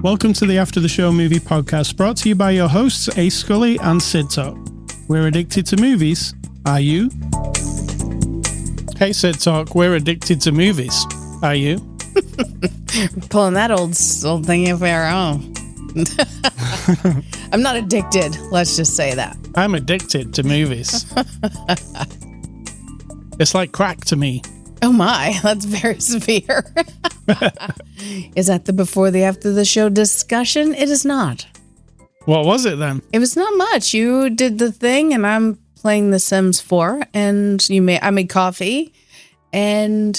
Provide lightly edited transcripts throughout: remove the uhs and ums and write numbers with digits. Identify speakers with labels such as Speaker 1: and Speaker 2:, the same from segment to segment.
Speaker 1: Welcome to the After the Show Movie Podcast, brought to you by your hosts, Ascully and Sid Talk. We're addicted to movies. Are you? Hey, Sid Talk, we're addicted to movies. Are you?
Speaker 2: Pulling that old thing of our own. I'm not addicted. Let's just say that.
Speaker 1: I'm addicted to movies. It's like crack to me.
Speaker 2: Oh my, that's very severe. Is that the before the after the show discussion? It is not.
Speaker 1: What was it then?
Speaker 2: It was not much. You did the thing and I'm playing The Sims 4 and I made coffee and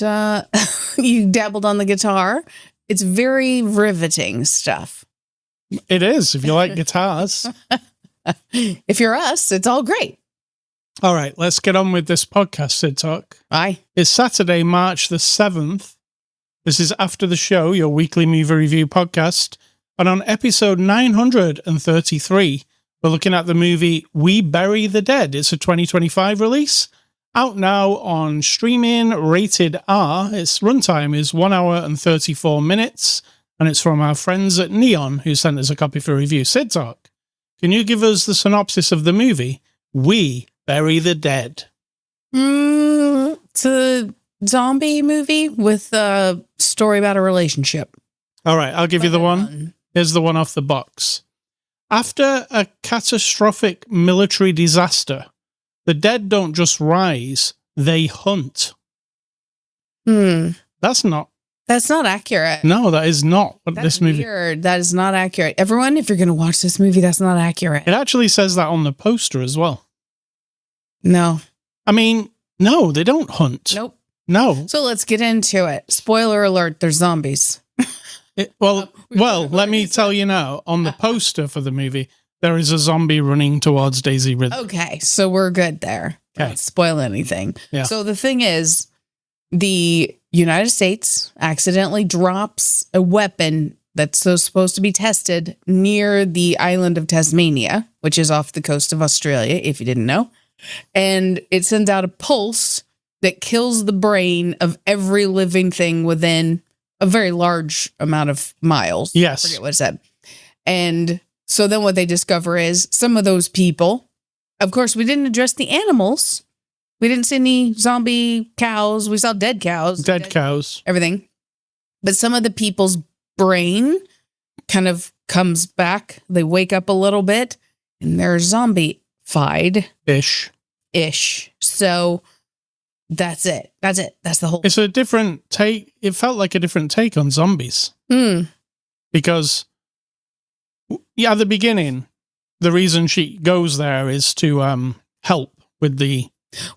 Speaker 2: you dabbled on the guitar. It's very riveting stuff.
Speaker 1: It is, if you like guitars.
Speaker 2: If you're us, it's all great.
Speaker 1: All right, let's get on with this podcast, Sid Talk.
Speaker 2: Aye.
Speaker 1: It's Saturday, March the 7th. This is After the Show, your weekly movie review podcast. And on episode 933, we're looking at the movie We Bury the Dead. It's a 2025 release. Out now on streaming, rated R. Its runtime is 1 hour and 34 minutes. And it's from our friends at Neon, who sent us a copy for review. Sid Talk, can you give us the synopsis of the movie We Bury the Dead?
Speaker 2: It's a zombie movie with a story about a relationship.
Speaker 1: All right, I'll give you the one. Here's the one off the box. After a catastrophic military disaster, the dead don't just rise, they hunt. That's not
Speaker 2: accurate.
Speaker 1: No, that is not what this movie...
Speaker 2: Weird. That is not accurate. Everyone, if you're going to watch this movie, that's not accurate.
Speaker 1: It actually says that on the poster as well.
Speaker 2: No.
Speaker 1: I mean, no, they don't hunt.
Speaker 2: Nope.
Speaker 1: No.
Speaker 2: So let's get into it. Spoiler alert, there's zombies.
Speaker 1: Let me tell you now, on the poster for the movie, there is a zombie running towards Daisy Ridley.
Speaker 2: Okay, so we're good there.
Speaker 1: Okay.
Speaker 2: Don't spoil anything.
Speaker 1: Yeah.
Speaker 2: So the thing is, the United States accidentally drops a weapon that's supposed to be tested near the island of Tasmania, which is off the coast of Australia, if you didn't know. And it sends out a pulse that kills the brain of every living thing within a very large amount of miles.
Speaker 1: Yes.
Speaker 2: I forget what it said. And so then what they discover is some of those people, of course, we didn't address the animals. We didn't see any zombie cows. We saw dead cows.
Speaker 1: Dead cows.
Speaker 2: Everything. But some of the people's brain kind of comes back. They wake up a little bit and they're zombified. Ish. So that's it. That's the whole...
Speaker 1: It's a different take. It felt like a different take on zombies. Because at the beginning, the reason she goes there is to help with the...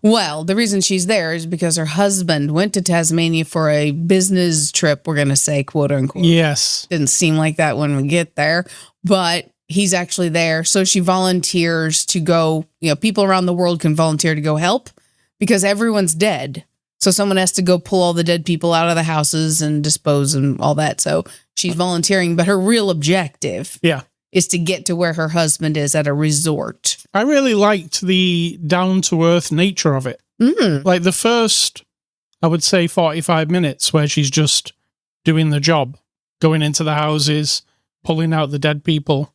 Speaker 2: Well, the reason she's there is because her husband went to Tasmania for a business trip, we're going to say, quote unquote.
Speaker 1: Yes.
Speaker 2: Didn't seem like that when we get there, but he's actually there. So she volunteers to go, people around the world can volunteer to go help because everyone's dead. So someone has to go pull all the dead people out of the houses and dispose and all that. So she's volunteering, but her real objective is to get to where her husband is at a resort.
Speaker 1: I really liked the down-to-earth nature of it. Like the first, I would say 45 minutes where she's just doing the job, going into the houses, pulling out the dead people.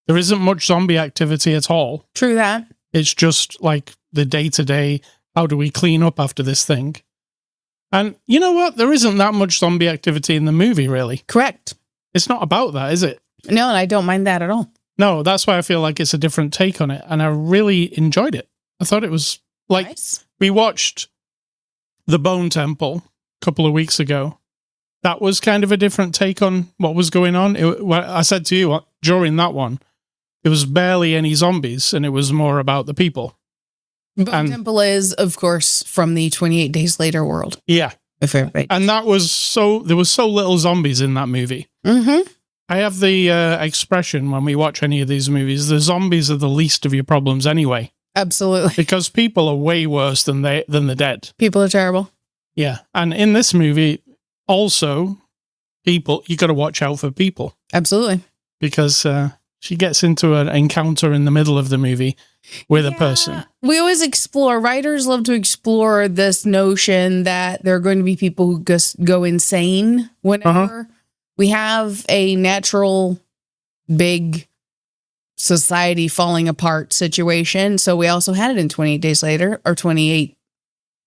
Speaker 1: There isn't much zombie activity at all.
Speaker 2: True that.
Speaker 1: It's just like the day-to-day, how do we clean up after this thing? And you know what? There isn't that much zombie activity in the movie, really.
Speaker 2: Correct.
Speaker 1: It's not about that, is it?
Speaker 2: No, and I don't mind that at all.
Speaker 1: No, that's why I feel like it's a different take on it. And I really enjoyed it. I thought it was like, nice. We watched The Bone Temple a couple of weeks ago. That was kind of a different take on what was going on. I said to you during that one, it was barely any zombies and it was more about the people.
Speaker 2: Bone Temple is, of course, from the 28 Days Later world.
Speaker 1: Yeah.
Speaker 2: If everybody...
Speaker 1: And there was so little zombies in that movie. I have the expression when we watch any of these movies, the zombies are the least of your problems anyway.
Speaker 2: Absolutely.
Speaker 1: Because people are way worse than the dead.
Speaker 2: People are terrible.
Speaker 1: Yeah. And in this movie, also, people, you got to watch out for people.
Speaker 2: Absolutely.
Speaker 1: Because she gets into an encounter in the middle of the movie with a person.
Speaker 2: We always explore, writers love to explore this notion that there are going to be people who just go insane whenever we have a natural big society falling apart situation. So we also had it in 28 Days Later, or 28.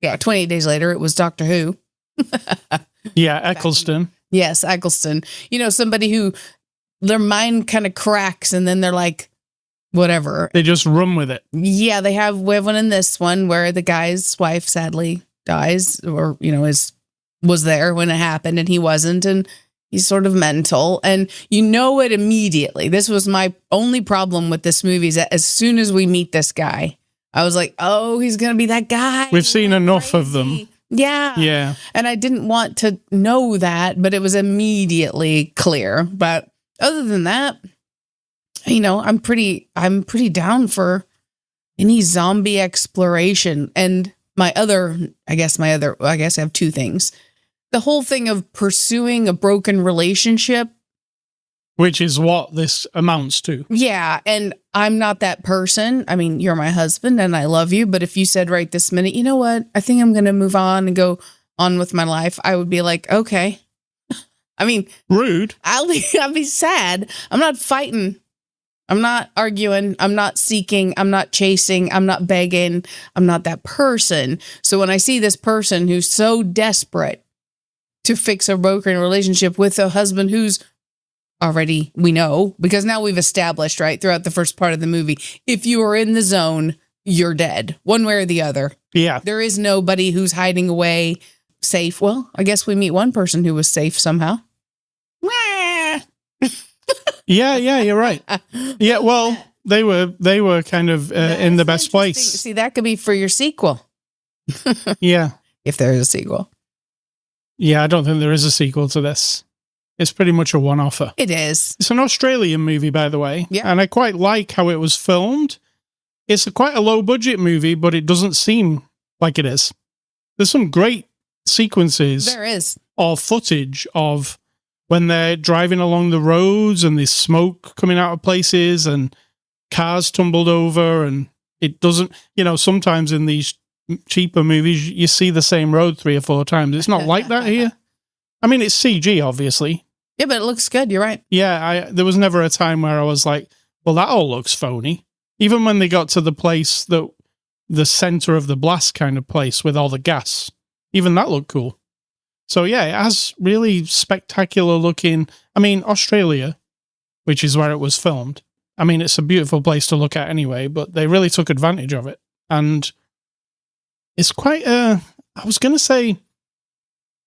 Speaker 2: Yeah, 28 Days Later. It was Doctor Who.
Speaker 1: Yeah, Eccleston.
Speaker 2: Yes, Eccleston. You know, somebody who their mind kind of cracks and then they're like, whatever.
Speaker 1: They just run with it.
Speaker 2: Yeah, we have one in this one where the guy's wife sadly dies, or, you know, was there when it happened and he wasn't, and he's sort of mental, and you know it immediately. This was my only problem with this movie, is that as soon as we meet this guy, I was like, oh, he's going to be that guy.
Speaker 1: We've seen enough of them.
Speaker 2: Yeah.
Speaker 1: Yeah. And
Speaker 2: I didn't want to know that, but it was immediately clear. But other than that, you know, I'm pretty down for any zombie exploration. And I guess I have two things. The whole thing of pursuing a broken relationship,
Speaker 1: which is what this amounts to.
Speaker 2: Yeah. And I'm not that person. I mean, you're my husband and I love you. But if you said right this minute, you know what, I think I'm going to move on and go on with my life, I would be like, okay. I mean,
Speaker 1: rude.
Speaker 2: I'll be sad. I'm not fighting. I'm not arguing. I'm not seeking. I'm not chasing. I'm not begging. I'm not that person. So when I see this person who's so desperate to fix a broken relationship with a husband who's already, we know, because now we've established, right, throughout the first part of the movie, if you are in the zone, you're dead, one way or the other.
Speaker 1: Yeah.
Speaker 2: There is nobody who's hiding away safe. Well, I guess we meet one person who was safe somehow.
Speaker 1: Yeah, you're right. Yeah, well, they were kind of in the best place.
Speaker 2: See, that could be for your sequel.
Speaker 1: Yeah.
Speaker 2: If there is a sequel.
Speaker 1: Yeah, I don't think there is a sequel to this. It's pretty much a one-offer.
Speaker 2: It is.
Speaker 1: It's an Australian movie, by the way.
Speaker 2: Yeah.
Speaker 1: And I quite like how it was filmed. It's quite a low-budget movie, but it doesn't seem like it is. There's some great sequences.
Speaker 2: There is.
Speaker 1: Or footage of when they're driving along the roads and there's smoke coming out of places and cars tumbled over, and it doesn't, you know, sometimes in these cheaper movies, you see the same road 3 or 4 times. It's not like that here. I mean, it's CG, obviously.
Speaker 2: Yeah, but it looks good. You're right.
Speaker 1: Yeah, there was never a time where I was like, well, that all looks phony. Even when they got to the place, the center of the blast kind of place with all the gas, even that looked cool. So yeah, it has really spectacular looking. I mean, Australia, which is where it was filmed. I mean, it's a beautiful place to look at anyway, but they really took advantage of it. And it's quite, I was going to say,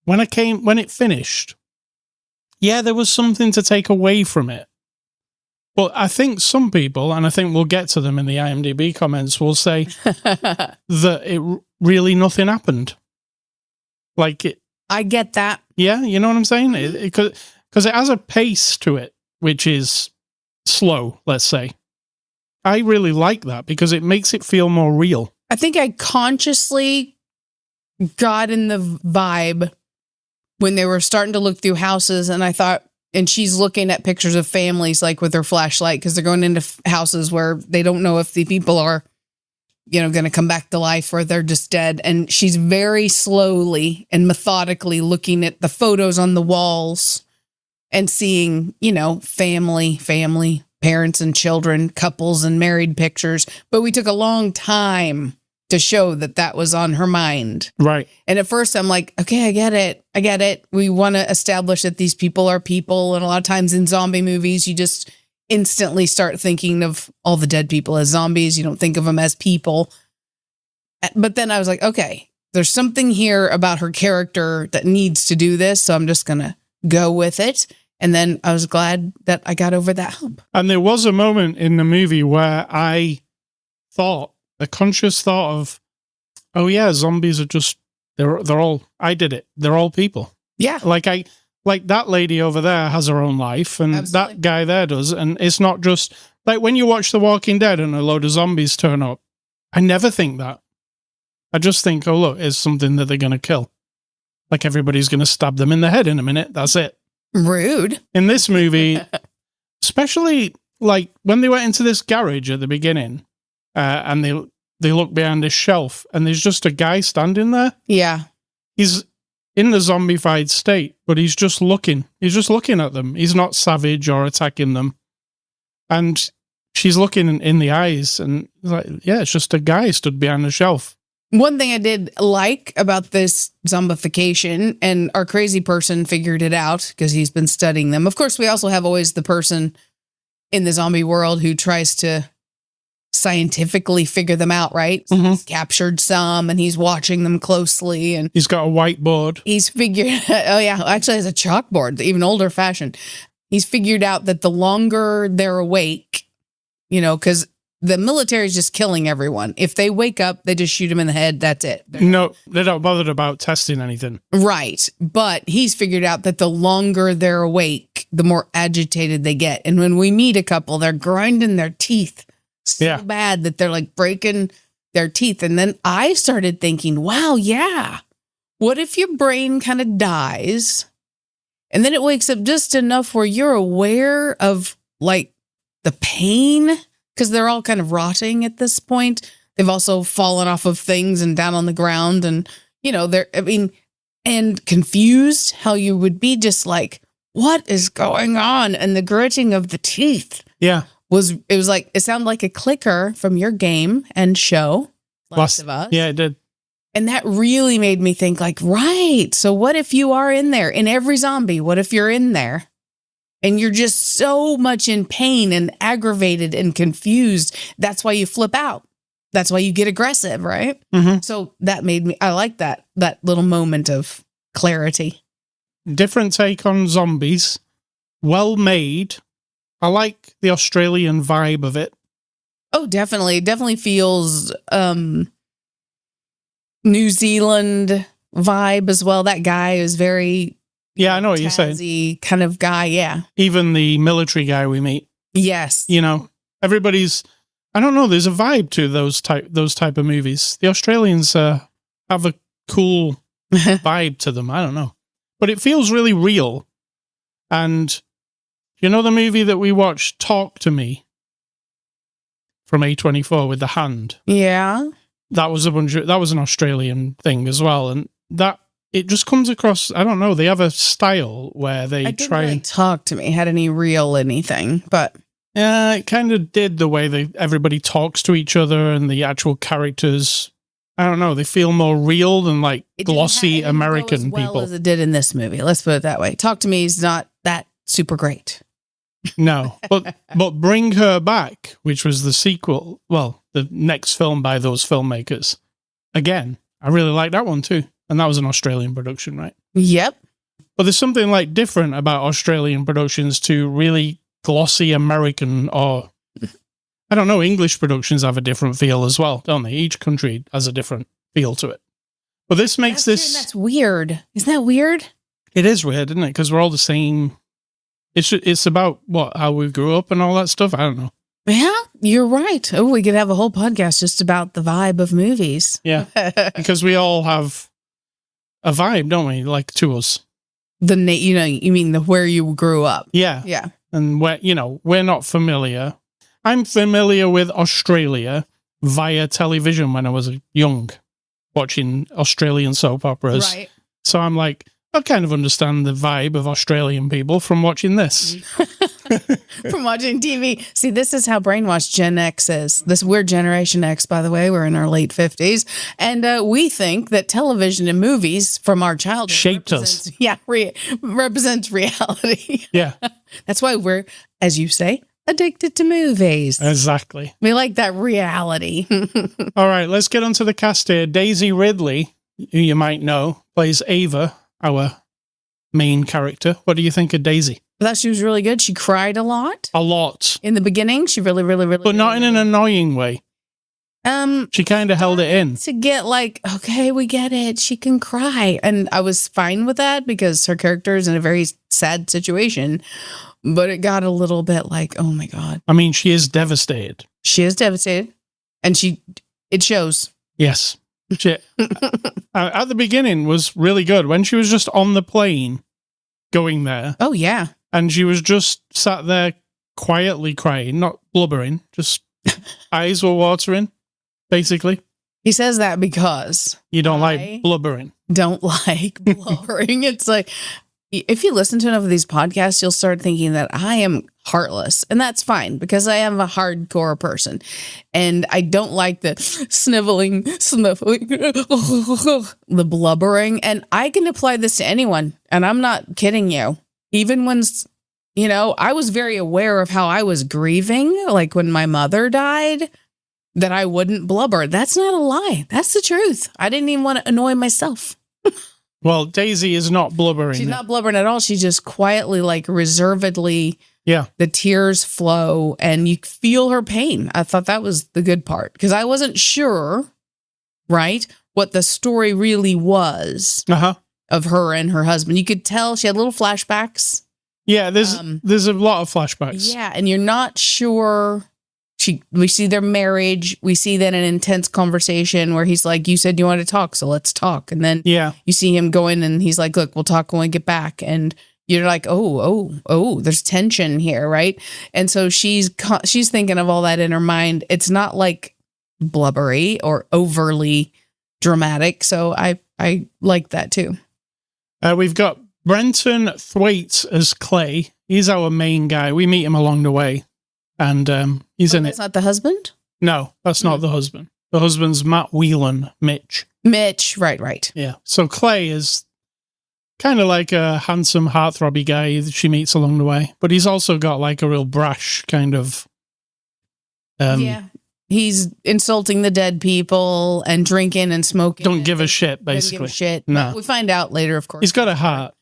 Speaker 1: when it finished, yeah, there was something to take away from it. But I think some people, and I think we'll get to them in the IMDb comments, will say that it really nothing happened. Like it.
Speaker 2: I get that.
Speaker 1: Yeah, you know what I'm saying? Because it has a pace to it, which is slow, let's say. I really like that because it makes it feel more real.
Speaker 2: I think I consciously got in the vibe when they were starting to look through houses, and I thought, and she's looking at pictures of families like with her flashlight because they're going into houses where they don't know if the people are, you know, going to come back to life or they're just dead. And she's very slowly and methodically looking at the photos on the walls and seeing, you know, family, parents and children, couples and married pictures. But we took a long time to show that was on her mind.
Speaker 1: Right.
Speaker 2: And at first I'm like, okay, I get it. We want to establish that these people are people. And a lot of times in zombie movies, you just instantly start thinking of all the dead people as zombies. You don't think of them as people. But then I was like, okay, there's something here about her character that needs to do this. So I'm just going to go with it. And then I was glad that I got over that hump.
Speaker 1: And there was a moment in the movie where I thought, a conscious thought of, oh yeah, zombies are just, they're all, I did it. They're all people.
Speaker 2: Yeah.
Speaker 1: Like that lady over there has her own life and
Speaker 2: Absolutely.
Speaker 1: That guy there does. And it's not just like when you watch The Walking Dead and a load of zombies turn up, I never think that. I just think, oh look, it's something that they're going to kill. Like everybody's going to stab them in the head in a minute. That's it.
Speaker 2: Rude.
Speaker 1: In this movie, especially like when they went into this garage at the beginning, and they look behind this shelf and there's just a guy standing there.
Speaker 2: Yeah.
Speaker 1: It's in the zombified state, but he's just looking. He's just looking at them. He's not savage or attacking them. And she's looking in the eyes, and like, yeah, it's just a guy stood behind the shelf.
Speaker 2: One thing I did like about this zombification, and our crazy person figured it out because he's been studying them. Of course, we also have always the person in the zombie world who tries to scientifically figure them out, right? So he's captured some and he's watching them closely, and
Speaker 1: he's got a whiteboard.
Speaker 2: He's figured, oh yeah, actually has a chalkboard, even older fashioned. He's figured out that the longer they're awake, you know, because the military's just killing everyone. If they wake up, they just shoot them in the head. That's it.
Speaker 1: No, they're not bothered about testing anything.
Speaker 2: Right. But he's figured out that the longer they're awake, the more agitated they get. And when we meet a couple, they're grinding their teeth so bad that they're like breaking their teeth. And then I started thinking, wow, yeah. What if your brain kind of dies and then it wakes up just enough where you're aware of like the pain? Because they're all kind of rotting at this point. They've also fallen off of things and down on the ground. And, you know, and confused how you would be just like, what is going on? And the gritting of the teeth.
Speaker 1: Yeah.
Speaker 2: It sounded like a clicker from your game and show, Last of Us.
Speaker 1: Yeah, it did.
Speaker 2: And that really made me think like, right. So what if you are in there in every zombie? What if you're in there and you're just so much in pain and aggravated and confused? That's why you flip out. That's why you get aggressive, right?
Speaker 1: Mm-hmm.
Speaker 2: So that made me, I like that little moment of clarity.
Speaker 1: Different take on zombies. Well made. I like the Australian vibe of it.
Speaker 2: Oh, definitely. It definitely feels New Zealand vibe as well. That guy is very...
Speaker 1: Yeah, I know what you're saying.
Speaker 2: Kind of guy, yeah.
Speaker 1: Even the military guy we meet.
Speaker 2: Yes.
Speaker 1: You know, everybody's... I don't know, there's a vibe to those type of movies. The Australians have a cool vibe to them. I don't know. But it feels really real. And... You know the movie that we watched, Talk to Me, from A24 with the hand?
Speaker 2: Yeah.
Speaker 1: That was an Australian thing as well. And that, it just comes across, I don't know, they have a style where they try and...
Speaker 2: Talk to Me had any real anything, but...
Speaker 1: Yeah, it kind of did the way everybody talks to each other and the actual characters. I don't know, they feel more real than like glossy American people.
Speaker 2: Well as it did in this movie, let's put it that way. Talk to Me is not that super great.
Speaker 1: No, but Bring Her Back, which was the sequel, well, the next film by those filmmakers. Again, I really like that one too. And that was an Australian production, right?
Speaker 2: Yep.
Speaker 1: But there's something like different about Australian productions to really glossy American, or I don't know, English productions have a different feel as well, don't they? Each country has a different feel to it. But this makes
Speaker 2: that's weird. Isn't that weird?
Speaker 1: It is weird, isn't it? Because we're all the same. It's about how we grew up and all that stuff. I don't know.
Speaker 2: Yeah, you're right. Oh, we could have a whole podcast just about the vibe of movies.
Speaker 1: Yeah, because we all have a vibe, don't we? Like to us.
Speaker 2: You mean where you grew up?
Speaker 1: Yeah,
Speaker 2: yeah.
Speaker 1: And we're not familiar. I'm familiar with Australia via television when I was young, watching Australian soap operas. Right. So I'm like, I kind of understand the vibe of Australian people from watching this.
Speaker 2: From watching TV. See, this is how brainwashed Gen X is. We're Generation X, by the way. We're in our late 50s. And we think that television and movies from our childhood
Speaker 1: shaped us.
Speaker 2: Yeah, represents reality.
Speaker 1: Yeah.
Speaker 2: That's why we're, as you say, addicted to movies.
Speaker 1: Exactly.
Speaker 2: We like that reality.
Speaker 1: All right, let's get onto the cast here. Daisy Ridley, who you might know, plays Ava, our main character. What do you think of Daisy?
Speaker 2: I thought she was really good. She cried a lot.
Speaker 1: A lot.
Speaker 2: In the beginning, she really, really, really...
Speaker 1: But not in an annoying way. She kind of held it in.
Speaker 2: To get like, okay, we get it. She can cry. And I was fine with that because her character is in a very sad situation. But it got a little bit like, oh my God.
Speaker 1: I mean, she is devastated.
Speaker 2: She is devastated. And it shows.
Speaker 1: Yes. She, at the beginning was really good. When she was just on the plane going there.
Speaker 2: Oh, yeah.
Speaker 1: And she was just sat there quietly crying, not blubbering, just eyes were watering, basically.
Speaker 2: He says that because
Speaker 1: you don't like blubbering.
Speaker 2: Don't like blubbering. It's like, if you listen to enough of these podcasts, you'll start thinking that I am heartless. And that's fine because I am a hardcore person. And I don't like the sniveling, the blubbering. And I can apply this to anyone. And I'm not kidding you. Even when, I was very aware of how I was grieving, like when my mother died, that I wouldn't blubber. That's not a lie. That's the truth. I didn't even want to annoy myself.
Speaker 1: Well, Daisy is not blubbering.
Speaker 2: She's not blubbering at all. She just quietly, like reservedly,
Speaker 1: yeah.
Speaker 2: The tears flow and you feel her pain. I thought that was the good part because I wasn't sure, right, what the story really was of her and her husband. You could tell she had little flashbacks.
Speaker 1: Yeah, there's a lot of flashbacks.
Speaker 2: Yeah, and you're not sure. We see their marriage. We see then an intense conversation where he's like, you said you wanted to talk, so let's talk. And then you see him go in and he's like, look, we'll talk when we get back. And you're like, oh, there's tension here, right? And so she's thinking of all that in her mind. It's not like blubbery or overly dramatic. So I like that too.
Speaker 1: We've got Brenton Thwaites as Clay. He's our main guy. We meet him along the way. And he's in it.
Speaker 2: That's not the husband?
Speaker 1: No, that's not the husband. The husband's Matt Whelan, Mitch.
Speaker 2: Mitch, right.
Speaker 1: Yeah. So Clay is kind of like a handsome, heartthrobby guy that she meets along the way. But he's also got like a real brash kind of...
Speaker 2: yeah. He's insulting the dead people and drinking and smoking.
Speaker 1: Don't give a shit, basically.
Speaker 2: Don't give a shit.
Speaker 1: No.
Speaker 2: We find out later, of course.
Speaker 1: He's got a heart.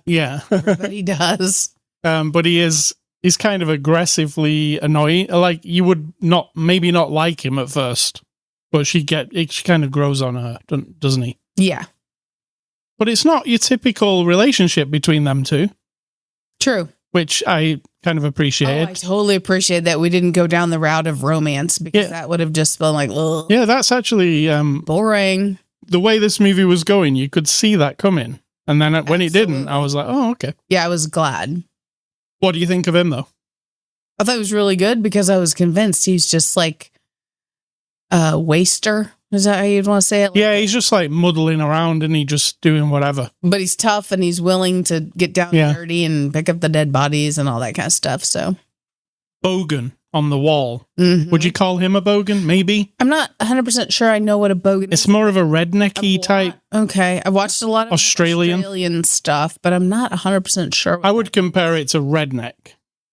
Speaker 1: Yeah.
Speaker 2: But he does.
Speaker 1: But he's kind of aggressively annoying. Like you would maybe not like him at first, but she kind of grows on her, doesn't he?
Speaker 2: Yeah.
Speaker 1: But it's not your typical relationship between them two. True. Which I kind of appreciate.
Speaker 2: I totally appreciate that we didn't go down the route of romance because that would have just been like, ugh.
Speaker 1: Yeah, that's actually
Speaker 2: boring.
Speaker 1: The way this movie was going, you could see that coming. And then when it didn't, I was like, oh, okay.
Speaker 2: Yeah, I was glad.
Speaker 1: What do you think of him, though?
Speaker 2: I thought it was really good because I was convinced he's just like a waster. Is that how you'd want to say it?
Speaker 1: Yeah, he's just like muddling around and he's just doing whatever.
Speaker 2: But he's tough and he's willing to get down dirty and pick up the dead bodies and all that kind of stuff. So,
Speaker 1: bogan on the wall. Mm-hmm. Would you call him a bogan? Maybe.
Speaker 2: I'm not 100% sure I know what a bogan is.
Speaker 1: It's more of a rednecky type.
Speaker 2: Okay. I watched a lot of
Speaker 1: Australian
Speaker 2: stuff, but I'm not 100% sure.
Speaker 1: I would compare it to redneck.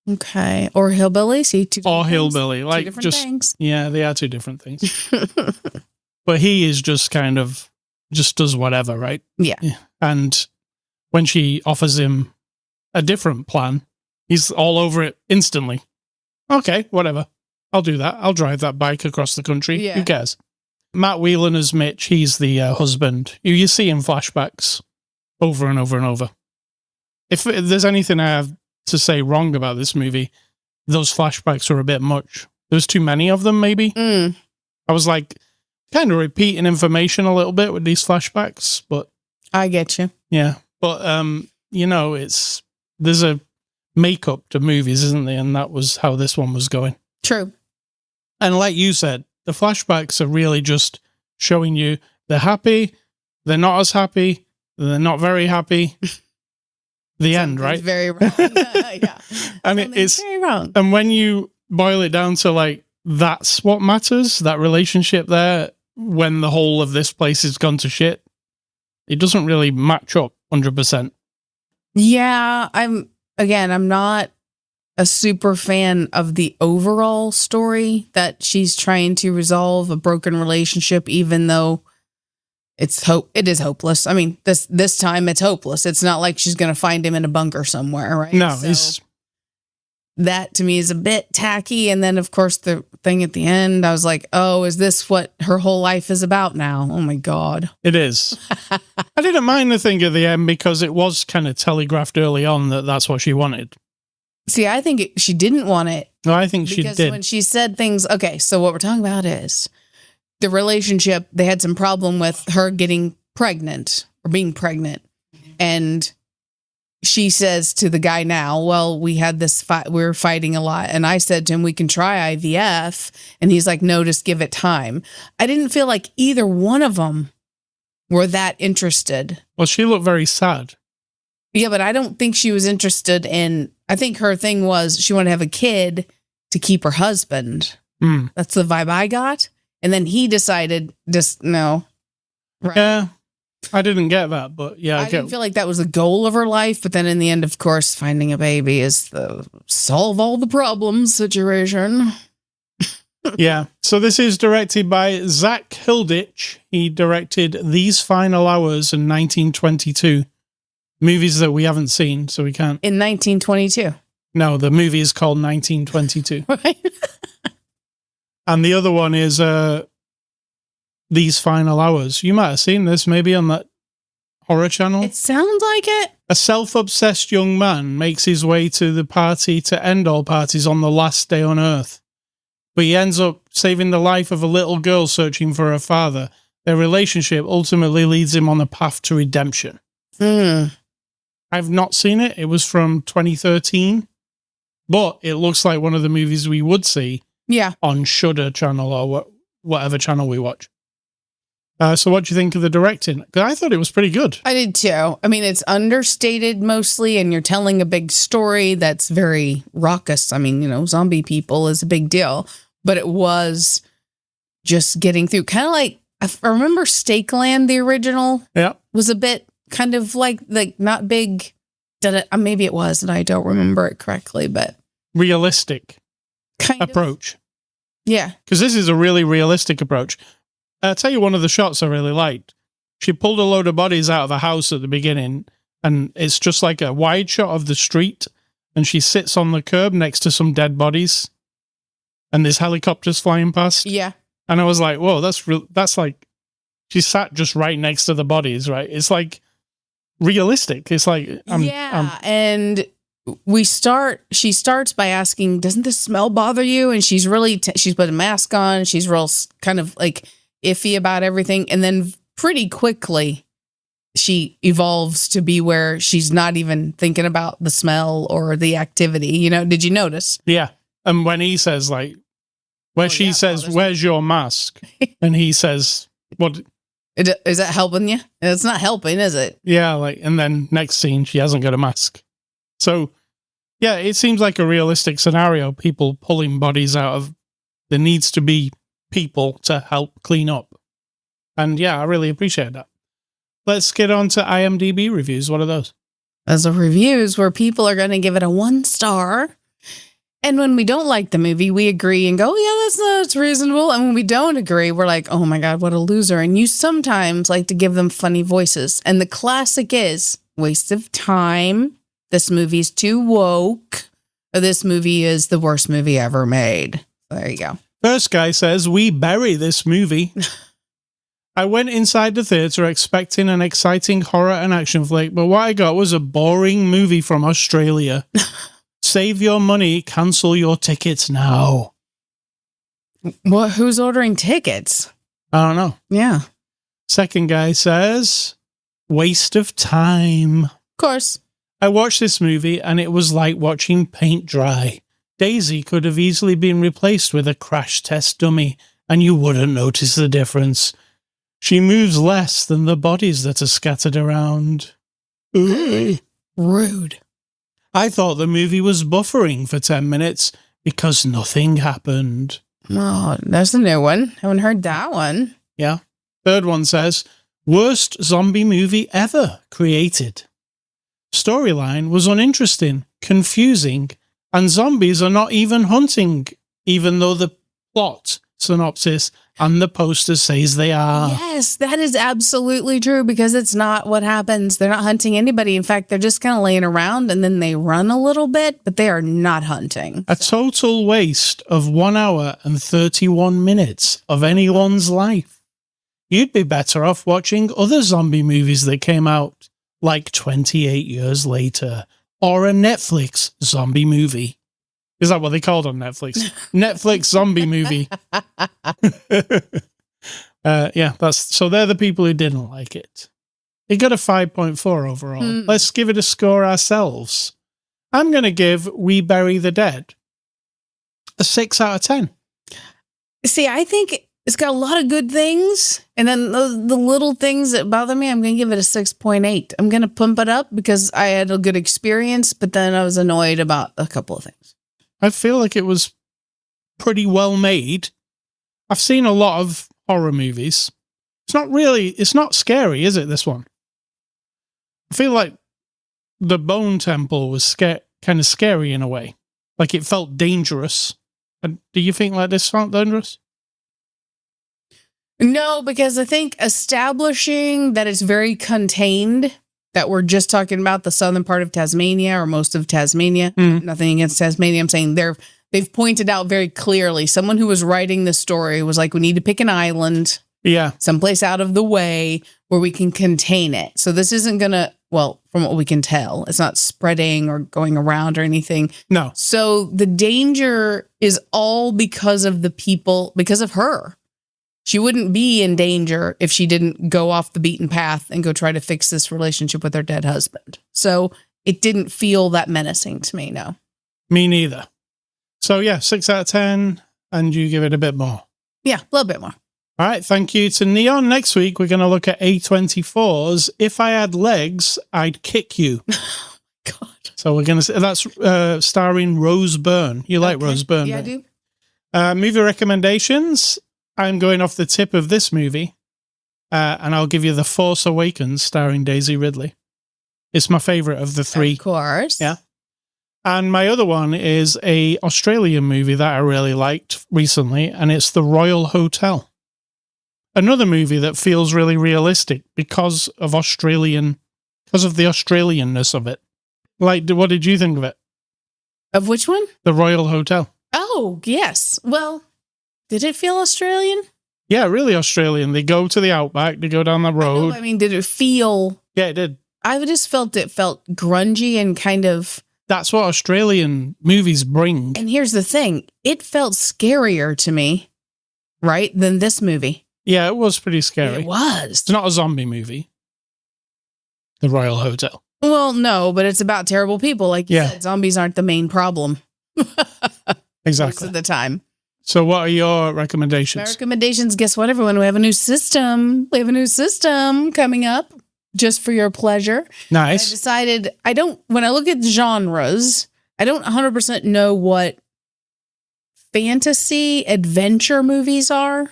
Speaker 2: Okay. Or hillbilly. See,
Speaker 1: hillbilly. Like just things. Yeah, they are two different things. But he is just kind of just does whatever, right?
Speaker 2: Yeah.
Speaker 1: And when she offers him a different plan, he's all over it instantly. Okay, whatever. I'll do that. I'll drive that bike across the country. Yeah. Who cares? Matt Whelan as Mitch, he's the husband. You see in flashbacks over and over and over. If there's anything I have to say wrong about this movie, those flashbacks are a bit much. There's too many of them, maybe. I was like kind of repeating information a little bit with these flashbacks, but
Speaker 2: I get you.
Speaker 1: Yeah. But there's a makeup to movies, isn't there? And that was how this one was going.
Speaker 2: True.
Speaker 1: And like you said, the flashbacks are really just showing you they're happy, they're not as happy, they're not very happy. The end, right?
Speaker 2: Very wrong. Yeah.
Speaker 1: And it's
Speaker 2: very wrong.
Speaker 1: And when you boil it down to like, that's what matters, that relationship there, when the whole of this place has gone to shit, it doesn't really match up 100%.
Speaker 2: Yeah, I'm not a super fan of the overall story that she's trying to resolve a broken relationship, even though it is hopeless. I mean, this time it's hopeless. It's not like she's going to find him in a bunker somewhere, right?
Speaker 1: No,
Speaker 2: that to me is a bit tacky. And then, of course, the thing at the end, I was like, oh, is this what her whole life is about now? Oh, my God.
Speaker 1: It is. I didn't mind the thing at the end because it was kind of telegraphed early on that that's what she wanted.
Speaker 2: See, I think she didn't want it.
Speaker 1: No, I think she did.
Speaker 2: Because when she said things, okay, so what we're talking about is the relationship, they had some problem with her getting pregnant or being pregnant. And she says to the guy now, well, we had this fight, we were fighting a lot. And I said to him, we can try IVF. And he's like, no, just give it time. I didn't feel like either one of them were that interested.
Speaker 1: Well, she looked very sad.
Speaker 2: Yeah, but I don't think she was interested in, I think her thing was she wanted to have a kid to keep her husband. That's the vibe I got. And then he decided just no. Right.
Speaker 1: Yeah, I didn't get that, but yeah.
Speaker 2: I didn't feel like that was the goal of her life. But then in the end, of course, finding a baby is the solve all the problems situation.
Speaker 1: Yeah. So this is directed by Zach Hilditch. He directed These Final Hours in 1922. Movies that we haven't seen, so we can't.
Speaker 2: In 1922.
Speaker 1: No, the movie is called 1922.
Speaker 2: Right.
Speaker 1: And the other one is These Final Hours. You might have seen this maybe on that horror channel.
Speaker 2: It sounds like it.
Speaker 1: A self-obsessed young man makes his way to the party to end all parties on the last day on Earth. But he ends up saving the life of a little girl searching for her father. Their relationship ultimately leads him on a path to redemption. I've not seen it. It was from 2013. But it looks like one of the movies we would see.
Speaker 2: Yeah.
Speaker 1: On Shudder channel or whatever channel we watch. So what do you think of the directing? Because I thought it was pretty good.
Speaker 2: I did too. I mean, it's understated mostly, and you're telling a big story that's very raucous. I mean, you know, zombie people is a big deal, but it was just getting through. Kind of like, I remember Stakeland, the original, was a bit kind of like not big. Maybe it was, and I don't remember it correctly, but
Speaker 1: realistic.
Speaker 2: Kind
Speaker 1: approach.
Speaker 2: Of. Yeah.
Speaker 1: Because this is a really realistic approach. I'll tell you one of the shots I really liked. She pulled a load of bodies out of a house at the beginning, and it's just like a wide shot of the street, and she sits on the curb next to some dead bodies, and there's helicopters flying past.
Speaker 2: Yeah.
Speaker 1: And I was like, whoa, that's like, she sat just right next to the bodies, right? It's like realistic. It's like,
Speaker 2: and she starts by asking, doesn't this smell bother you? And she's really, she's put a mask on. She's real kind of like iffy about everything. And then pretty quickly she evolves to be where she's not even thinking about the smell or the activity. You know, did you notice?
Speaker 1: Yeah. And when he says like, she says, where's your mask? And he says, what?
Speaker 2: Is that helping you? It's not helping, is it?
Speaker 1: Yeah. Like, and then next scene, she hasn't got a mask. So, yeah, it seems like a realistic scenario. People pulling bodies out of... There needs to be people to help clean up. And, yeah, I really appreciate that. Let's get on to IMDb reviews. What are those?
Speaker 2: Those are reviews where people are going to give it a 1 star. And when we don't like the movie, we agree and go, yeah, that's reasonable. And when we don't agree, we're like, oh, my God, what a loser. And you sometimes like to give them funny voices. And the classic is waste of time. This movie's too woke. Or this movie is the worst movie ever made. There you go.
Speaker 1: First guy says, we bury this movie. I went inside the theatre expecting an exciting horror and action flick, but what I got was a boring movie from Australia. Save your money, cancel your tickets now.
Speaker 2: What? Who's ordering tickets?
Speaker 1: I don't know.
Speaker 2: Yeah.
Speaker 1: Second guy says, waste of time.
Speaker 2: Of course.
Speaker 1: I watched this movie and it was like watching paint dry. Daisy could have easily been replaced with a crash test dummy and you wouldn't notice the difference. She moves less than the bodies that are scattered around. Ugh.
Speaker 2: Rude.
Speaker 1: I thought the movie was buffering for 10 minutes because nothing happened.
Speaker 2: Oh, that's a new one. Haven't heard that one.
Speaker 1: Yeah. Third one says, worst zombie movie ever created. Storyline was uninteresting, confusing, and zombies are not even hunting, even though the plot synopsis and the poster says they are.
Speaker 2: Yes, that is absolutely true because it's not what happens. They're not hunting anybody. In fact, they're just kind of laying around and then they run a little bit, but they are not hunting.
Speaker 1: A total waste of 1 hour and 31 minutes of anyone's life. You'd be better off watching other zombie movies that came out like 28 years later, or a Netflix zombie movie. Is that what they called on Netflix? Netflix zombie movie. Yeah, so they're the people who didn't like it. It got a 5.4 overall. Let's give it a score ourselves. I'm going to give We Bury the Dead a 6 out of 10.
Speaker 2: See, I think it's got a lot of good things. And then the little things that bother me, I'm going to give it a 6.8. I'm going to pump it up because I had a good experience, but then I was annoyed about a couple of things.
Speaker 1: I feel like it was pretty well made. I've seen a lot of horror movies. It's not scary, is it, this one? I feel like the Bone Temple was kind of scary in a way. Like it felt dangerous. And do you think like this felt dangerous?
Speaker 2: No, because I think establishing that it's very contained, that we're just talking about the southern part of Tasmania or most of Tasmania. Nothing against Tasmania. I'm saying they've pointed out very clearly. Someone who was writing the story was like, we need to pick an island.
Speaker 1: Yeah.
Speaker 2: Someplace out of the way where we can contain it. So this isn't going to, well, from what we can tell, it's not spreading or going around or anything.
Speaker 1: No.
Speaker 2: So the danger is all because of the people, because of her. She wouldn't be in danger if she didn't go off the beaten path and go try to fix this relationship with her dead husband. So it didn't feel that menacing to me, no.
Speaker 1: Me neither. So yeah, 6 out of 10, and you give it a bit more.
Speaker 2: Yeah, a little bit more.
Speaker 1: All right, thank you to Neon. Next week, we're going to look at A24's If I Had Legs, I'd Kick You.
Speaker 2: God.
Speaker 1: So we're going to say that's starring Rose Byrne. You like Rose Byrne?
Speaker 2: Yeah,
Speaker 1: don't
Speaker 2: I do.
Speaker 1: Movie recommendations. I'm going off the tip of this movie, and I'll give you The Force Awakens starring Daisy Ridley. It's my favorite of the three.
Speaker 2: Of course.
Speaker 1: Yeah. And my other one is a Australian movie that I really liked recently, and it's The Royal Hotel. Another movie that feels really realistic because of the Australianness of it. Like, what did you think of it?
Speaker 2: Of which one?
Speaker 1: The Royal Hotel.
Speaker 2: Oh, yes. Well, did it feel Australian?
Speaker 1: Yeah, really Australian. They go to the outback, they go down the road.
Speaker 2: I mean, did it feel...
Speaker 1: Yeah, it did.
Speaker 2: I just felt it felt grungy and kind of...
Speaker 1: That's what Australian movies bring.
Speaker 2: And here's the thing. It felt scarier to me, right, than this movie.
Speaker 1: Yeah, it was pretty scary.
Speaker 2: It was.
Speaker 1: It's not a zombie movie. The Royal Hotel.
Speaker 2: Well, no, but it's about terrible people. Like you said, zombies aren't the main problem.
Speaker 1: Exactly.
Speaker 2: Most of the time.
Speaker 1: So what are your recommendations?
Speaker 2: My recommendations, guess what, everyone? We have a new system. We have a new system coming up just for your pleasure.
Speaker 1: Nice.
Speaker 2: I decided, when I look at genres, I don't 100% know what fantasy adventure movies are.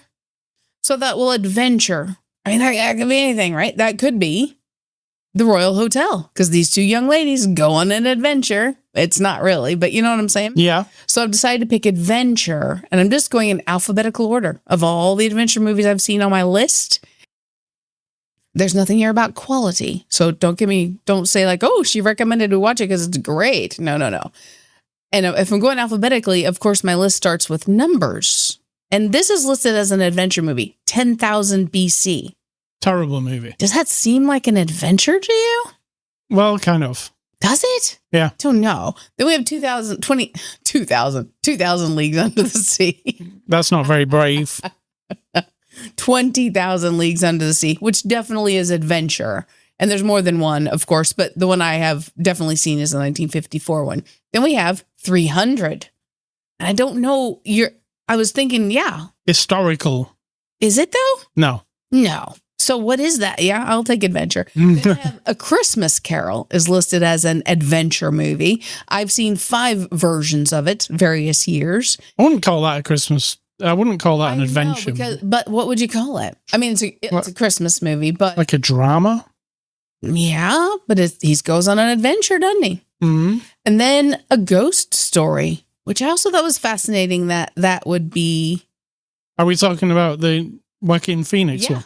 Speaker 2: So that will adventure. I mean, that could be anything, right? That could be The Royal Hotel, because these two young ladies go on an adventure. It's not really, but you know what I'm saying?
Speaker 1: Yeah.
Speaker 2: So I've decided to pick adventure, and I'm just going in alphabetical order of all the adventure movies I've seen on my list. There's nothing here about quality. So don't say like, oh, she recommended we watch it because it's great. No. And if I'm going alphabetically, of course, my list starts with numbers. And this is listed as an adventure movie, 10,000 BC.
Speaker 1: Terrible movie.
Speaker 2: Does that seem like an adventure to you?
Speaker 1: Well, kind of.
Speaker 2: Does it?
Speaker 1: Yeah.
Speaker 2: Don't know. Then we have 2,000 Leagues Under the Sea.
Speaker 1: That's not very brave.
Speaker 2: 20,000 Leagues Under the Sea, which definitely is adventure. And there's more than one, of course, but the one I have definitely seen is the 1954 one. Then we have 300. And I don't know, I was thinking, yeah.
Speaker 1: Historical.
Speaker 2: Is it though?
Speaker 1: No.
Speaker 2: So what is that? Yeah, I'll take adventure. Then we have A Christmas Carol is listed as an adventure movie. I've seen 5 versions of it, various years.
Speaker 1: I wouldn't call that an adventure.
Speaker 2: But what would you call it? I mean, it's a Christmas movie, but...
Speaker 1: Like a drama?
Speaker 2: Yeah, but he goes on an adventure, doesn't he?
Speaker 1: Mm-hmm.
Speaker 2: And then A Ghost Story, which I also thought was fascinating that would be...
Speaker 1: Are we talking about the Joaquin Phoenix one?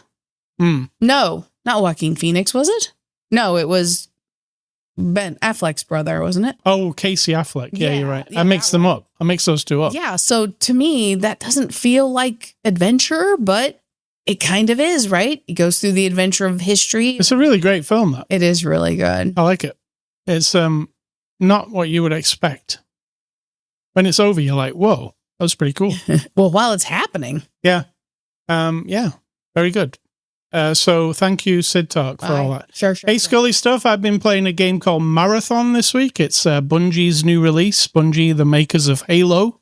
Speaker 2: No, not Joaquin Phoenix, was it? No, it was Ben Affleck's brother, wasn't it?
Speaker 1: Oh, Casey Affleck. Yeah, you're right.
Speaker 2: Yeah,
Speaker 1: I mixed them up. I mixed those two up.
Speaker 2: Yeah, so to me, that doesn't feel like adventure, but it kind of is, right? It goes through the adventure of history.
Speaker 1: It's a really great film, though.
Speaker 2: It is really good.
Speaker 1: I like it. It's not what you would expect. When it's over, you're like, whoa, that was pretty cool.
Speaker 2: Well, while it's happening.
Speaker 1: Yeah. Yeah, very good. So thank you, Sid Talk, for all that.
Speaker 2: Sure.
Speaker 1: Hey, Scully stuff. I've been playing a game called Marathon this week. It's Bungie's new release. Bungie, the makers of Halo.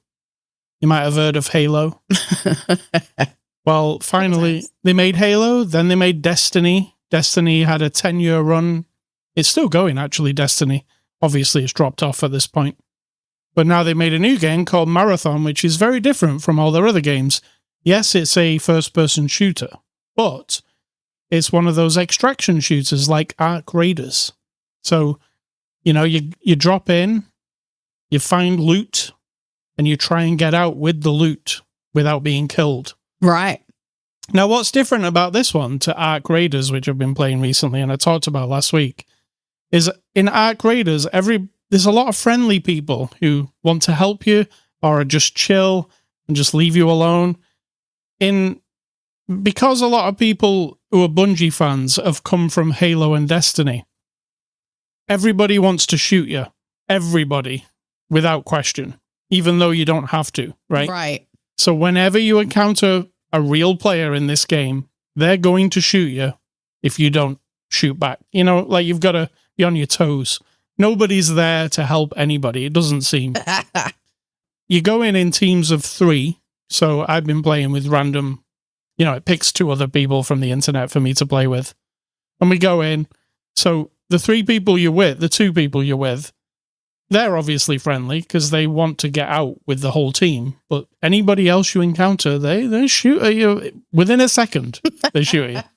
Speaker 1: You might have heard of Halo. Well, finally, they made Halo. Then they made Destiny. Destiny had a 10-year run. It's still going, actually, Destiny. Obviously, it's dropped off at this point. But now they made a new game called Marathon, which is very different from all their other games. Yes, it's a first-person shooter, but it's one of those extraction shooters like Ark Raiders. So, you drop in, you find loot, and you try and get out with the loot without being killed.
Speaker 2: Right.
Speaker 1: Now, what's different about this one to Ark Raiders, which I've been playing recently and I talked about last week, is in Ark Raiders, there's a lot of friendly people who want to help you or just chill and just leave you alone. Because a lot of people who are Bungie fans have come from Halo and Destiny, everybody wants to shoot you. Everybody, without question, even though you don't have to, right?
Speaker 2: Right.
Speaker 1: So whenever you encounter a real player in this game, they're going to shoot you if you don't shoot back. You've got to be on your toes. Nobody's there to help anybody, it doesn't seem. You go in teams of 3. So I've been playing with random, it picks 2 other people from the internet for me to play with. And we go in. So the 2 people you're with, they're obviously friendly because they want to get out with the whole team. But anybody else you encounter, they shoot at you within a second. They shoot at you.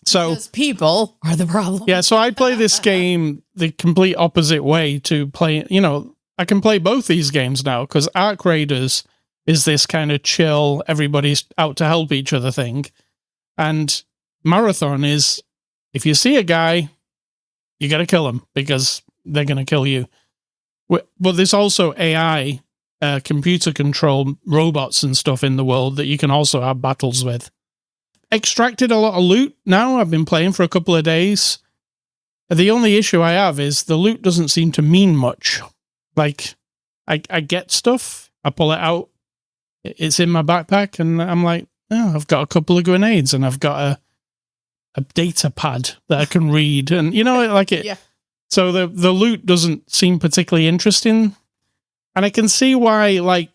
Speaker 1: So
Speaker 2: because people are the problem.
Speaker 1: Yeah, so I play this game the complete opposite way to play. I can play both these games now because Ark Raiders is this kind of chill, everybody's out to help each other thing. And Marathon is, if you see a guy, you got to kill him because they're going to kill you. But there's also AI, computer-controlled robots and stuff in the world that you can also have battles with. Extracted a lot of loot now. I've been playing for a couple of days. The only issue I have is the loot doesn't seem to mean much. Like, I get stuff, I pull it out, it's in my backpack, and I'm like, oh, I've got a couple of grenades, and I've got a data pad that I can read, and
Speaker 2: Yeah.
Speaker 1: So the loot doesn't seem particularly interesting, and I can see why,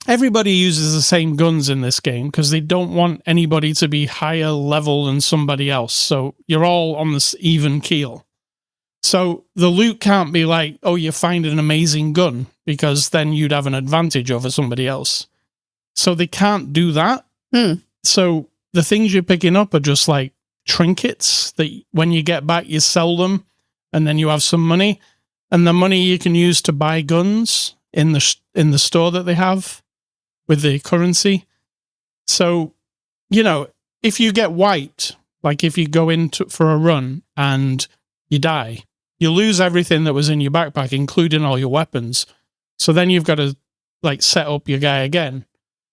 Speaker 1: everybody uses the same guns in this game because they don't want anybody to be higher level than somebody else. So you're all on this even keel. So the loot can't be like, oh, you find an amazing gun, because then you'd have an advantage over somebody else. So they can't do that. So the things you're picking up are just like trinkets that when you get back, you sell them, and then you have some money. And the money you can use to buy guns in the store that they have with the currency. So, if you get wiped, like if you go in for a run and you die, you lose everything that was in your backpack, including all your weapons. So then you've got to set up your guy again.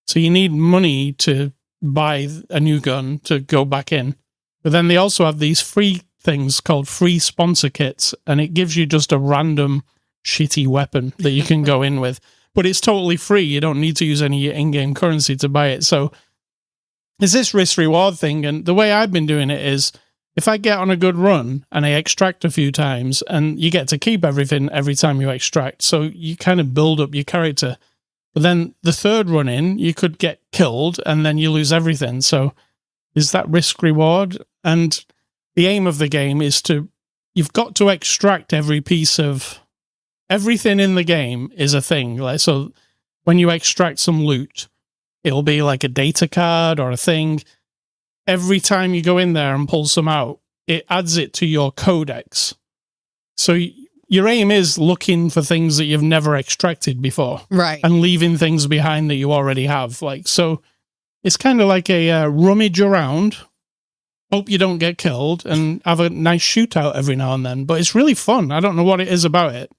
Speaker 1: So you need money to buy a new gun to go back in. But then they also have these free things called free sponsor kits, and it gives you just a random shitty weapon that you can go in with. But it's totally free. You don't need to use any in-game currency to buy it. So it's this risk-reward thing. And the way I've been doing it is, if I get on a good run and I extract a few times, and you get to keep everything every time you extract. So you kind of build up your character. But then the third run in, you could get killed and then you lose everything. So is that risk-reward? And the aim of the game is you've got to extract every piece of everything in the game is a thing. So when you extract some loot, it'll be like a data card or a thing. Every time you go in there and pull some out, it adds it to your codex. So your aim is looking for things that you've never extracted before.
Speaker 2: Right.
Speaker 1: And leaving things behind that you already have. So it's kind of like a rummage around, hope you don't get killed, and have a nice shootout every now and then. But it's really fun. I don't know what it is about it.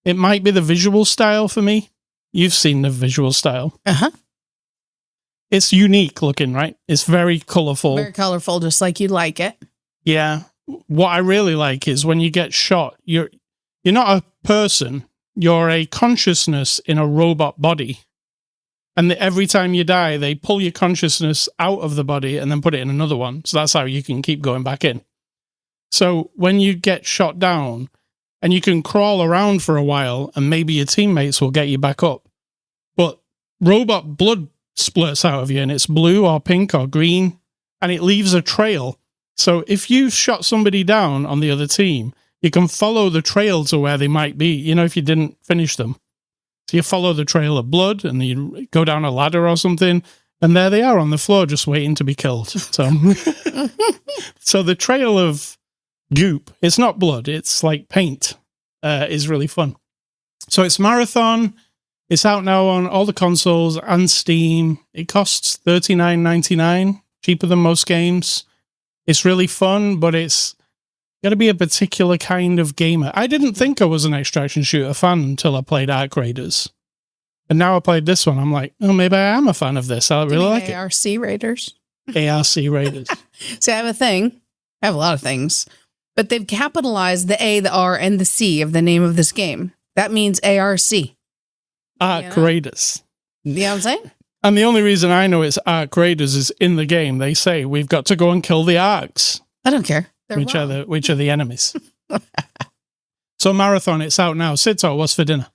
Speaker 1: It might be the visual style for me. You've seen the visual style.
Speaker 2: Uh-huh.
Speaker 1: It's unique looking, right? It's very colorful.
Speaker 2: Very colorful, just like you like it.
Speaker 1: Yeah. What I really like is when you get shot, you're not a person. You're a consciousness in a robot body. And every time you die, they pull your consciousness out of the body and then put it in another one. So that's how you can keep going back in. So when you get shot down, and you can crawl around for a while, and maybe your teammates will get you back up. But robot blood splurts out of you, and it's blue or pink or green, and it leaves a trail. So if you shot somebody down on the other team, you can follow the trail to where they might be, if you didn't finish them. So you follow the trail of blood, and you go down a ladder or something, and there they are on the floor just waiting to be killed. So, so the trail of goop, it's not blood, it's like paint, is really fun. So it's Marathon. It's out now on all the consoles and Steam. It costs $39.99, cheaper than most games. It's really fun, but it's got to be a particular kind of gamer. I didn't think I was an extraction shooter fan until I played Arc Raiders. And now I played this one. I'm like, oh, maybe I am a fan of this. I really like it.
Speaker 2: ARC Raiders?
Speaker 1: ARC Raiders.
Speaker 2: So I have a thing. I have a lot of things. But they've capitalized the A, the R, and the C of the name of this game. That means ARC.
Speaker 1: Arc Raiders.
Speaker 2: You know what I'm saying?
Speaker 1: And the only reason I know it's Arc Raiders is in the game. They say, we've got to go and kill the Arcs.
Speaker 2: I don't care.
Speaker 1: Which are the enemies. So Marathon, it's out now. Sito, what's for dinner?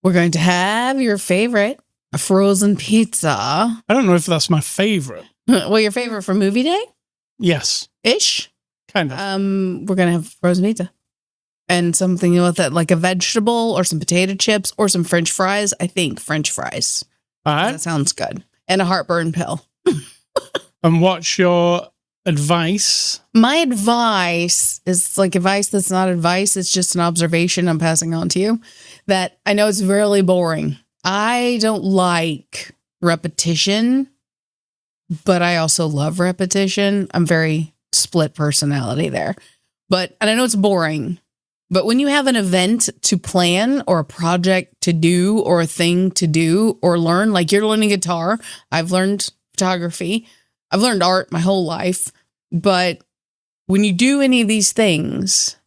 Speaker 2: We're going to have your favorite, a frozen pizza.
Speaker 1: I don't know if that's my favorite.
Speaker 2: Well, your favorite for movie day?
Speaker 1: Yes.
Speaker 2: Ish?
Speaker 1: Kind of.
Speaker 2: We're going to have frozen pizza. And something with it, like a vegetable or some potato chips or some French fries. I think French fries.
Speaker 1: All right.
Speaker 2: That sounds good. And a heartburn pill.
Speaker 1: And what's your advice?
Speaker 2: My advice is like advice that's not advice. It's just an observation I'm passing on to you that I know it's really boring. I don't like repetition, but I also love repetition. I'm very split personality there. And I know it's boring, but when you have an event to plan or a project to do or a thing to do or learn, like you're learning guitar, I've learned photography, I've learned art my whole life. But when you do any of these things,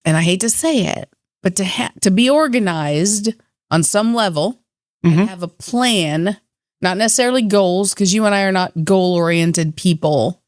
Speaker 2: and I hate to say it, but to be organized on some level, and have a plan, not necessarily goals, because you and I are not goal-oriented people.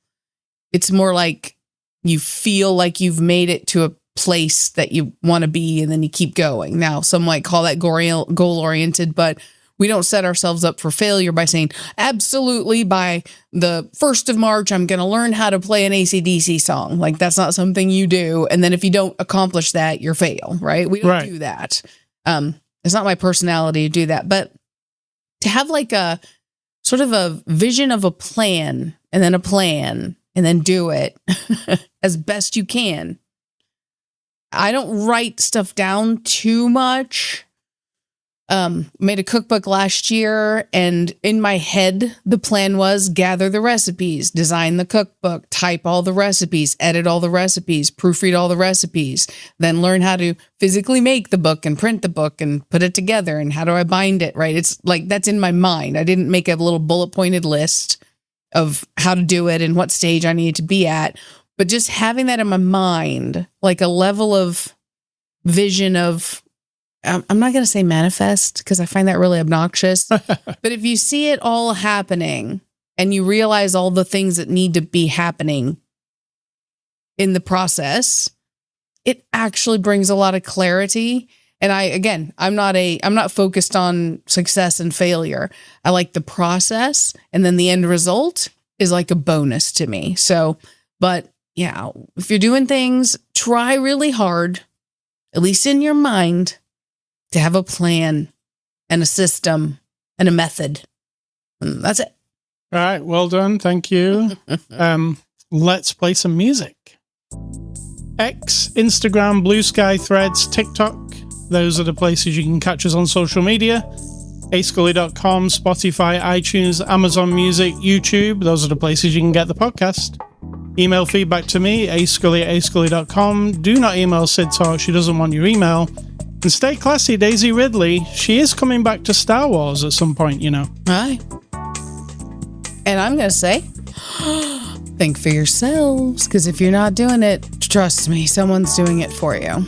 Speaker 2: It's more like you feel like you've made it to a place that you want to be, and then you keep going. Now, some might call that goal-oriented, but we don't set ourselves up for failure by saying, absolutely, by the 1st of March, I'm going to learn how to play an AC/DC song. Like, that's not something you do. And then if you don't accomplish that, you're fail, right? We don't do that. It's not my personality to do that. But to have like a sort of a vision of a plan and then do it as best you can. I don't write stuff down too much. Made a cookbook last year, and in my head, the plan was gather the recipes, design the cookbook, type all the recipes, edit all the recipes, proofread all the recipes, then learn how to physically make the book and print the book and put it together. And how do I bind it? Right. It's like, that's in my mind. I didn't make a little bullet pointed list of how to do it and what stage I needed to be at, but just having that in my mind, like a level of vision of, I'm not going to say manifest because I find that really obnoxious, but if you see it all happening and you realize all the things that need to be happening in the process, it actually brings a lot of clarity. And I'm not focused on success and failure. I like the process, and then the end result is like a bonus to me. So, but yeah, if you're doing things, try really hard, at least in your mind, to have a plan and a system and a method. And that's it.
Speaker 1: All right. Well done. Thank you. Let's play some music. X, Instagram, Blue Sky, Threads, TikTok. Those are the places you can catch us on social media. Ascully.com, Spotify, iTunes, Amazon Music, YouTube. Those are the places you can get the podcast. Email feedback to me, ascully@ascully.com. Do not email Sid Talk. She doesn't want your email. And stay classy, Daisy Ridley. She is coming back to Star Wars at some point, you know.
Speaker 2: Right. And I'm going to say, think for yourselves, because if you're not doing it, trust me, someone's doing it for you.